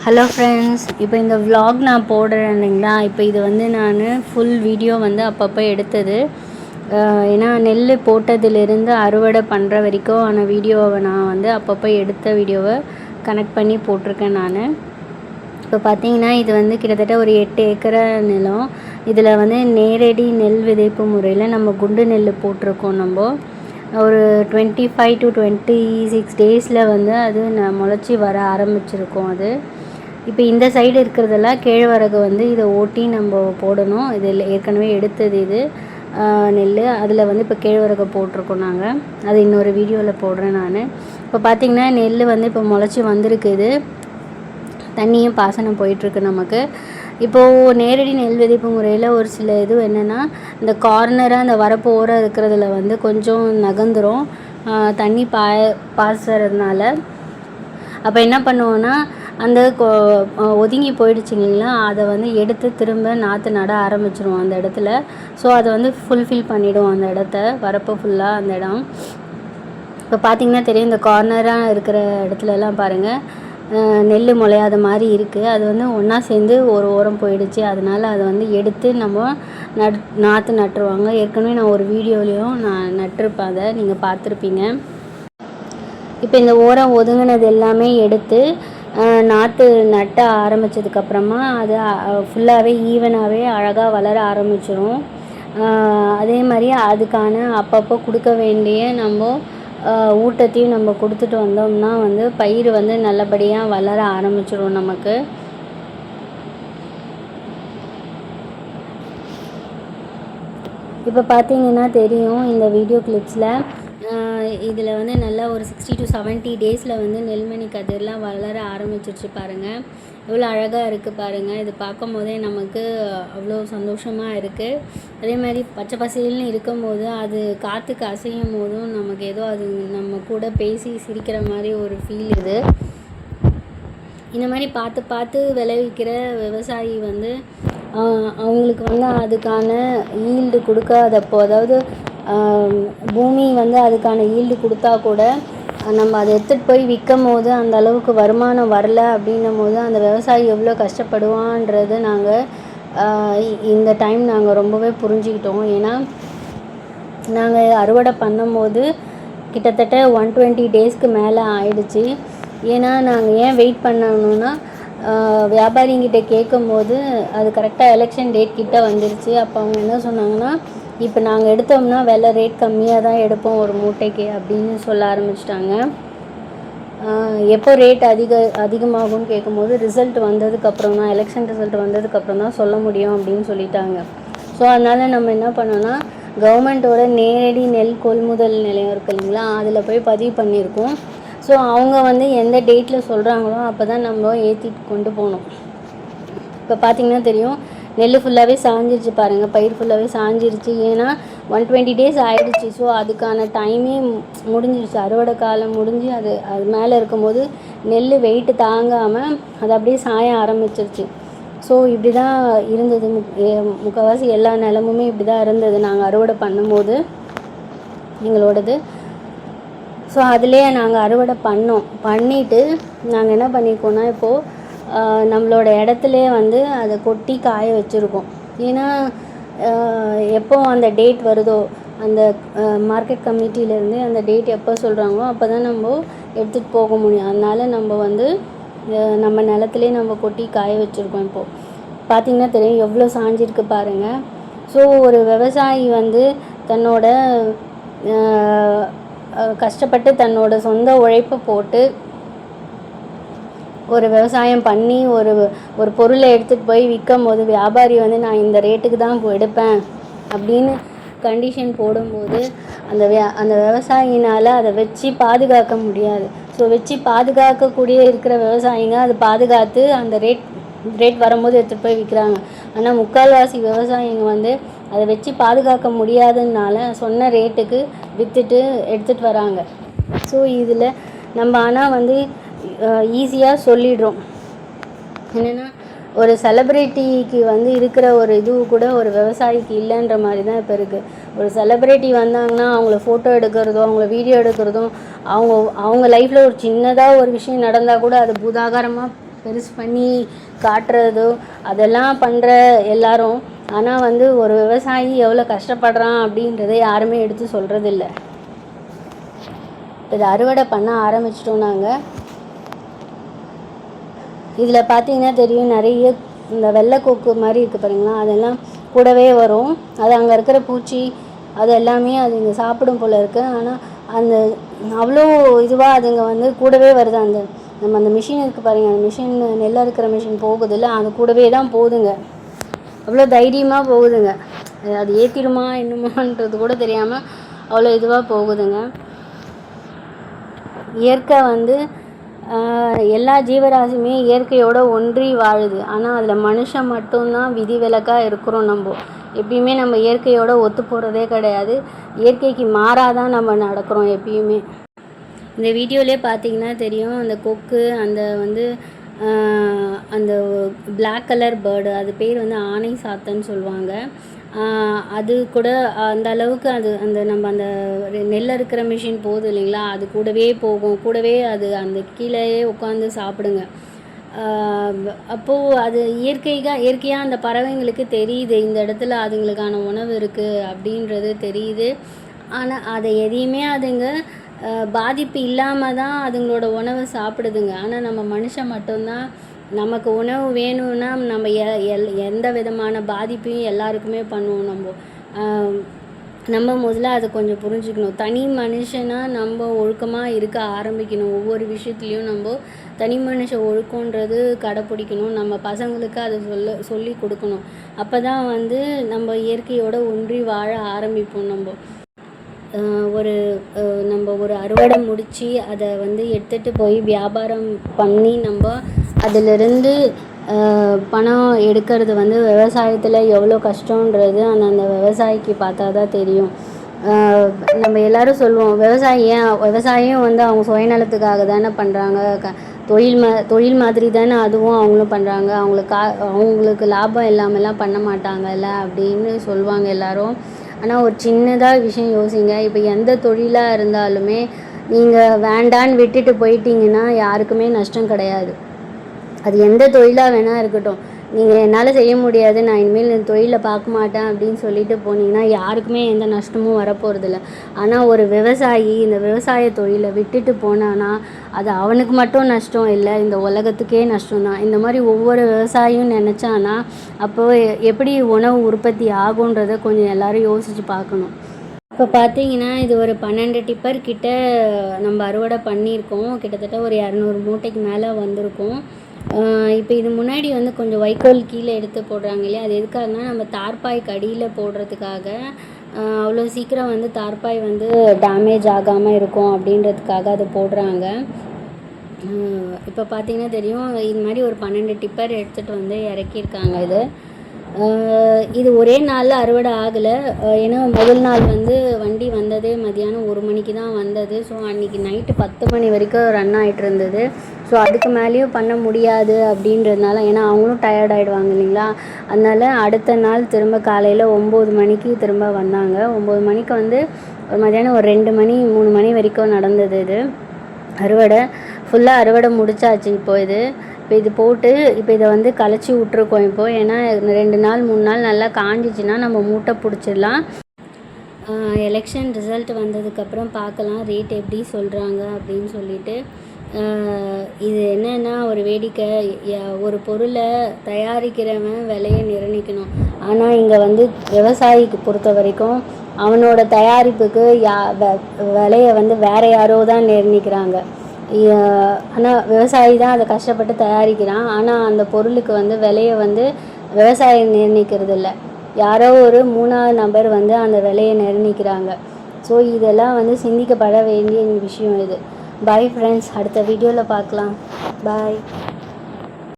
Hello friends, இப்போ இந்த vlog நான் போடுறேன் இல்லைங்களா. இப்போ இது வந்து நான் ஃபுல் வீடியோ வந்து அப்பப்போ எடுத்தது. ஏன்னா நெல் போட்டதுலேருந்து அறுவடை பண்ணுற வரைக்கும் ஆன வீடியோவை நான் வந்து அப்பப்போ எடுத்த வீடியோவை கனெக்ட் பண்ணி போட்டிருக்கேன் நான். இப்போ பார்த்தீங்கன்னா இது வந்து கிட்டத்தட்ட ஒரு 8 ஏக்கரை நிலம். இதில் வந்து நேரடி நெல் விதைப்பு முறையில் நம்ம குண்டு நெல் போட்டிருக்கோம். நம்ம ஒரு 25 to 26 டேஸில் வந்து அது முளைச்சி வர ஆரம்பிச்சிருக்கோம். அது இப்போ இந்த சைடு இருக்கிறதெல்லாம் கேழ்வரகு வந்து இதை ஓட்டி நம்ம போடணும். இதில் ஏற்கனவே எடுத்தது இது நெல். அதில் வந்து இப்போ கேழ்வரகு போட்டிருக்கோம் நாங்கள். அது இன்னொரு வீடியோவில் போடுறேன் நான். இப்போ பார்த்திங்கன்னா நெல் வந்து இப்போ முளைச்சி வந்திருக்குது. தண்ணியும் பாசனம் போயிட்டுருக்கு நமக்கு. இப்போது நேரடி நெல் விதைப்பு முறையில் ஒரு சில இது என்னென்னா, இந்த கார்னராக அந்த வரப்பு ஓரம் இருக்கிறதுல வந்து கொஞ்சம் நகர்ந்துடும் தண்ணி பாசுறதுனால. அப்போ என்ன பண்ணுவோன்னா, அந்த ஒதுங்கி போயிடுச்சு இல்லைங்களா, அதை வந்து எடுத்து திரும்ப நாற்று நட ஆரம்பிச்சிருவோம் அந்த இடத்துல. ஸோ அதை வந்து ஃபுல்ஃபில் பண்ணிவிடுவோம் அந்த இடத்த, வரப்பு ஃபுல்லாக அந்த இடம். இப்போ பார்த்திங்கன்னா தெரியும், இந்த கார்னராக இருக்கிற இடத்துலலாம் பாருங்கள் நெல் முளையாத மாதிரி இருக்குது. அது வந்து ஒன்றா சேர்ந்து ஒரு ஓரம் போயிடுச்சு. அதனால் அதை வந்து எடுத்து நம்ம நாற்று நட்டுருவாங்க. ஏற்கனவே நான் ஒரு வீடியோலையும் நான் நட்டிருப்பேன், அதை நீங்கள் பார்த்துருப்பீங்க. இப்போ இந்த ஓரம் ஒதுங்கினது எல்லாமே எடுத்து நாற்று நட்ட ஆரம்பித்ததுக்கப்புறமா அது ஃபுல்லாகவே ஈவனாகவே அழகாக வளர ஆரம்பிச்சிடும். அதே மாதிரி அதுக்கான அப்பப்போ கொடுக்க வேண்டிய நம்ம ஊட்டத்தையும் நம்ம கொடுத்துட்டு வந்தோம்னா வந்து பயிர் வந்து நல்லபடியாக வளர ஆரம்பிச்சிடும் நமக்கு. இப்போ பார்த்தீங்கன்னா தெரியும் இந்த வீடியோ கிளிப்ஸில், இதில் வந்து நல்லா ஒரு 60 to 70 டேஸில் வந்து நெல்மணி கதிர்லாம் வளர ஆரம்பிச்சிருச்சு பாருங்கள். எவ்வளோ அழகாக இருக்குது பாருங்கள். இது பார்க்கும் போதே நமக்கு அவ்வளோ சந்தோஷமாக இருக்குது. அதே மாதிரி பச்சை பசேல்னு இருக்கும் போது அது காற்றுக்கு அசையும் போதும் நமக்கு ஏதோ அது நம்ம கூட பேசி சிரிக்கிற மாதிரி ஒரு ஃபீல் இது. இந்த மாதிரி பார்த்து பார்த்து விளைவிக்கிற விவசாயி வந்து அவங்களுக்கு வந்து அதுக்கான ஈல்டு கொடுக்காதப்போ, அதாவது பூமி வந்து அதுக்கான ஈல்டு கொடுத்தா கூட நம்ம அதை எடுத்துகிட்டு போய் விற்கும் போது அந்த அளவுக்கு வருமானம் வரல அப்படின்னும் போது அந்த விவசாயி எவ்வளோ கஷ்டப்படுவான்றது நாங்கள் இந்த டைம் நாங்கள் ரொம்பவே புரிஞ்சுக்கிட்டோம். ஏன்னா நாங்கள் அறுவடை பண்ணும்போது கிட்டத்தட்ட 120 டேஸ்க்கு மேலே ஆயிடுச்சு. ஏன்னா நாங்கள் ஏன் வெயிட் பண்ணணுன்னா, வியாபாரிங்கிட்ட கேட்கும்போது அது கரெக்டாக எலெக்ஷன் டேட் கிட்ட வந்துருச்சு. அப்போ அவங்க என்ன சொன்னாங்கன்னா, இப்போ நாங்கள் எடுத்தோம்னா விலை ரேட் கம்மியாக தான் எடுப்போம் ஒரு மூட்டைக்கு அப்படின்னு சொல்ல ஆரம்பிச்சிட்டாங்க. எப்போ ரேட் அதிகமாகும்னு கேட்கும்போது ரிசல்ட் வந்ததுக்கப்புறம் தான், எலெக்ஷன் ரிசல்ட் வந்ததுக்கப்புறம் தான் சொல்ல முடியும் அப்படின்னு சொல்லிட்டாங்க. ஸோ அதனால் நம்ம என்ன பண்ணோன்னா, கவர்மெண்ட்டோட நேரடி நெல் கொள்முதல் நிலையம் இருக்குது இல்லைங்களா, அதில் போய் பதிவு பண்ணியிருக்கோம். ஸோ அவங்க வந்து எந்த டேட்டில் சொல்கிறாங்களோ அப்போ தான் நம்ம ஏற்றிட்டு கொண்டு போகணும். இப்போ பார்த்திங்கன்னா தெரியும், நெல் ஃபுல்லாகவே சாஞ்சிருச்சு பாருங்கள், பயிர் ஃபுல்லாகவே சாஞ்சிருச்சு. ஏன்னா 120 டேஸ் ஆகிடுச்சு. ஸோ அதுக்கான டைமே முடிஞ்சிருச்சு. அறுவடை காலம் முடிஞ்சு அது மேலே இருக்கும்போது நெல் வெயிட்டு தாங்காமல் அது அப்படியே சாய ஆரம்பிச்சிருச்சு. ஸோ இப்படி தான் இருந்தது. முக்கால்வாசி எல்லா நிலமுமே இப்படி தான் இருந்தது நாங்கள் அறுவடை பண்ணும்போது எங்களோடது. ஸோ அதிலே நாங்கள் அறுவடை பண்ணிவிட்டு நாங்கள் என்ன பண்ணியிருக்கோன்னா, இப்போது நம்மளோட இடத்துல வந்து அதை கொட்டி காய வச்சுருக்கோம். ஏன்னா எப்போ அந்த டேட் வருதோ, அந்த மார்க்கெட் கமிட்டியிலேருந்து அந்த டேட் எப்போ சொல்கிறாங்களோ அப்போ தான் நம்ம எடுத்துகிட்டு போக முடியும். அதனால் நம்ம வந்து நம்ம நிலத்துலே நம்ம கொட்டி காய வச்சுருக்கோம். இப்போது பார்த்திங்கன்னா தெரியும் எவ்வளோ சாஞ்சிருக்கு பாருங்கள். ஸோ ஒரு விவசாயி வந்து தன்னோட கஷ்டப்பட்டு தன்னோட சொந்த உழைப்பை போட்டு ஒரு விவசாயம் பண்ணி ஒரு பொருளை எடுத்துகிட்டு போய் விற்கும் போது வியாபாரி வந்து நான் இந்த ரேட்டுக்கு தான் எடுப்பேன் அப்படின்னு கண்டிஷன் போடும்போது அந்த விவசாயினால் அதை வச்சு பாதுகாக்க முடியாது. ஸோ வச்சு பாதுகாக்கக்கூடிய இருக்கிற விவசாயிங்க அதை பாதுகாத்து அந்த ரேட் வரும்போது எடுத்துகிட்டு போய் விற்கிறாங்க. ஆனால் முக்கால்வாசி விவசாயிங்க வந்து அதை வச்சு பாதுகாக்க முடியாததுனால சொன்ன ரேட்டுக்கு விற்றுட்டு எடுத்துகிட்டு வராங்க. ஸோ இதில் நம்ம ஆனால் வந்து ஈஸியாக சொல்லிடுறோம். என்னென்னா, ஒரு செலிப்ரிட்டிக்கு வந்து இருக்கிற ஒரு இது கூட ஒரு விவசாயிக்கு இல்லைன்ற மாதிரி தான் இப்போ இருக்குது. ஒரு செலிப்ரிட்டி வந்தாங்கன்னா அவங்கள ஃபோட்டோ எடுக்கிறதும் அவங்கள வீடியோ எடுக்கிறதும் அவங்க லைஃப்பில் ஒரு சின்னதாக ஒரு விஷயம் நடந்தால் கூட அது பூதாகாரமாக பெருசு பண்ணி காட்டுறதோ அதெல்லாம் பண்ணுற எல்லாரும், ஆனால் வந்து ஒரு விவசாயி எவ்வளோ கஷ்டப்படுறான் அப்படின்றத யாருமே எடுத்து சொல்கிறதில்ல. இதை அறுவடை பண்ண ஆரம்பிச்சிட்டோம் நாங்கள். இதில் பார்த்தீங்கன்னா தெரியும், நிறைய இந்த வெள்ளைக்கொக்கு மாதிரி இருக்குது பாருங்களா, அதெல்லாம் கூடவே வரும். அது அங்கே இருக்கிற பூச்சி அது எல்லாமே அது இங்கே சாப்பிடும் போல் இருக்குது. ஆனால் அந்த அவ்வளோ இதுவாக அதுங்க வந்து கூடவே வருது. அந்த நம்ம அந்த மிஷின் இருக்குது பாருங்கள், அந்த மிஷின் நெல் அறுக்கிற மிஷின் போகுதில்ல, அது கூடவே தான் போகுதுங்க. அவ்வளோ தைரியமாக போகுதுங்க. அது ஏற்றிடுமா என்னமான்றது கூட தெரியாமல் அவ்வளோ இதுவாக போகுதுங்க. இயற்கை வந்து எல்லா ஜீவராசியுமே இயற்கையோடு ஒன்றி வாழுது. ஆனால் அதில் மனுஷன் மட்டும்தான் விதிவிலக்காக இருக்கிறோம். நம்ம எப்பயுமே நம்ம இயற்கையோடு ஒத்து போகிறதே கிடையாது. இயற்கைக்கு மாறாதான் நம்ம நடக்கிறோம் எப்பயுமே. இந்த வீடியோவிலே பார்த்தீங்கன்னா தெரியும், அந்த கொக்கு அந்த வந்து அந்த பிளாக் கலர் பேர்டு, அது பேர் வந்து ஆனை சாத்தன்னு சொல்லுவாங்க. அது கூட அந்த அளவுக்கு அது அந்த நம்ம அந்த நெல் அறுக்கிற மிஷின் போகுது இல்லைங்களா, அது கூடவே போகும். கூடவே அது அந்த கீழேயே உட்காந்து சாப்பிடுங்க. அப்போது அது இயற்கையாக அந்த பறவைங்களுக்கு தெரியுது, இந்த இடத்துல அதுங்களுக்கான உணவு இருக்குது அப்படின்றது தெரியுது. ஆனால் அதை எதையுமே அதுங்க பாதிப்பு இல்லாமல் தான் அதுங்களோட உணவை சாப்பிடுதுங்க. ஆனால் நம்ம மனுஷன் மட்டும்தான், நமக்கு உணவு வேணும்னா நம்ம எந்த விதமான பாதிப்பையும் எல்லாருக்குமே பண்ணுவோம். நம்ம முதல்ல அதை கொஞ்சம் புரிஞ்சுக்கணும். தனி மனுஷனாக நம்ம ஒழுக்கமாக இருக்க ஆரம்பிக்கணும். ஒவ்வொரு விஷயத்துலையும் நம்ம தனி மனுஷ ஒழுக்கன்றது கடைப்பிடிக்கணும். நம்ம பசங்களுக்கு அதை சொல்லி கொடுக்கணும். அப்போ தான் வந்து நம்ம இயற்கையோடு ஒன்றி வாழ ஆரம்பிப்போம். நம்ம ஒரு அறுவடை முடித்து அதை வந்து எடுத்துகிட்டு போய் வியாபாரம் பண்ணி நம்ம அதிலிருந்து பணம் எடுக்கிறது வந்து விவசாயத்தில் எவ்வளோ கஷ்டன்றது அந்த விவசாயிக்கு பார்த்தா தான் தெரியும். நம்ம எல்லோரும் சொல்லுவோம், விவசாயம் வந்து அவங்க சுயநலத்துக்காக தானே பண்ணுறாங்க, தொழில் மாதிரி தானே அதுவும் அவங்களும் பண்ணுறாங்க, அவங்களுக்கு லாபம் இல்லாமலாம் பண்ண மாட்டாங்கல்ல அப்படின்னு சொல்லுவாங்க எல்லோரும். ஆனால் ஒரு சின்னதாக விஷயம் யோசிங்க. இப்போ எந்த தொழிலாக இருந்தாலுமே நீங்கள் வேண்டான்னு விட்டுட்டு போயிட்டீங்கன்னா யாருக்குமே நஷ்டம் கிடையாது. அது எந்த தொழிலாக வேணால் இருக்கட்டும். நீங்கள் என்னால் செய்ய முடியாது, நான் இனிமேல் இந்த தொழிலை பார்க்க மாட்டேன் அப்படின்னு சொல்லிட்டு போனீங்கன்னா யாருக்குமே எந்த நஷ்டமும் வரப்போகிறதில்ல. ஆனால் ஒரு விவசாயி இந்த விவசாய தொழிலை விட்டுட்டு போனான்னா அது அவனுக்கு மட்டும் நஷ்டம் இல்லை, இந்த உலகத்துக்கே நஷ்டம்தான். இந்த மாதிரி ஒவ்வொரு விவசாயியும் நினச்சானா அப்போது எப்படி உணவு உற்பத்தி ஆகுன்றதை கொஞ்சம் எல்லோரும் யோசித்து பார்க்கணும். இப்போ பார்த்தீங்கன்னா இது ஒரு 12 டிப்பர் கிட்ட நம்ம அறுவடை பண்ணியிருக்கோம். கிட்டத்தட்ட ஒரு 200 மூட்டைக்கு மேலே வந்திருக்கும். இப்போ இது முன்னாடி வந்து கொஞ்சம் வைக்கோல் கீழே எடுத்து போடுறாங்க இல்லையா, அது எதுக்காகனா நம்ம தார்பாய்க்கு அடியில் போடுறதுக்காக. அவ்வளோ சீக்கிரம் வந்து தார்பாய் வந்து டேமேஜ் ஆகாமல் இருக்கும் அப்படின்றதுக்காக அது போடுறாங்க. இப்போ பார்த்தீங்கன்னா தெரியும், இது மாதிரி ஒரு 12 டிப்பர் எடுத்துகிட்டு வந்து இறக்கியிருக்காங்க. இது ஒரே நாளில் அறுவடை ஆகலை. ஏன்னா முதல் நாள் வந்து வண்டி வந்ததே மதியானம் 1 மணிக்கு தான் வந்தது. ஸோ அன்றைக்கி நைட்டு 10 மணி வரைக்கும் ரன் ஆகிட்டு இருந்தது. ஸோ அதுக்கு மேலேயும் பண்ண முடியாது அப்படின்றதுனால, ஏன்னா அவங்களும் டயர்ட் ஆகிடுவாங்க இல்லைங்களா, அதனால் அடுத்த நாள் திரும்ப காலையில் 9 மணிக்கு திரும்ப வந்தாங்க. 9 மணிக்கு வந்து மதியானம் ஒரு 2 மணி 3 மணி வரைக்கும் நடந்தது. இது அறுவடை ஃபுல்லாக அறுவடை முடிச்சாச்சு. இப்போ இது போட்டு இப்போ இதை வந்து களைச்சி விட்ருக்கோம். இப்போது ஏன்னா 2 நாள் 3 நாள் நல்லா காஞ்சிச்சின்னா நம்ம மூட்டை பிடிச்சிடலாம். எலெக்ஷன் ரிசல்ட் வந்ததுக்கப்புறம் பார்க்கலாம் ரேட் எப்படி சொல்கிறாங்க அப்படின்னு சொல்லிட்டு. இது என்னென்னா ஒரு வேடிக்கை, ஒரு பொருளை தயாரிக்கிறவன் விலையை நிர்ணயிக்கணும். ஆனால் இங்கே வந்து விவசாயிக்கு பொறுத்த வரைக்கும் அவனோட தயாரிப்புக்கு விலையை வந்து வேறு யாரோ தான் நிர்ணயிக்கிறாங்க. ஆனால் விவசாயி தான் அதை கஷ்டப்பட்டு தயாரிக்கிறான். ஆனால் அந்த பொருளுக்கு வந்து விலையை வந்து விவசாயி நிர்ணயிக்கிறது இல்லை, யாரோ ஒரு 3ஆவது நபர் வந்து அந்த விலையை நிர்ணயிக்கிறாங்க. ஸோ இதெல்லாம் வந்து சிந்திக்கப்பட வேண்டிய விஷயம் இது. பாய் ஃப்ரெண்ட்ஸ், அடுத்த வீடியோவில் பார்க்கலாம். பாய்.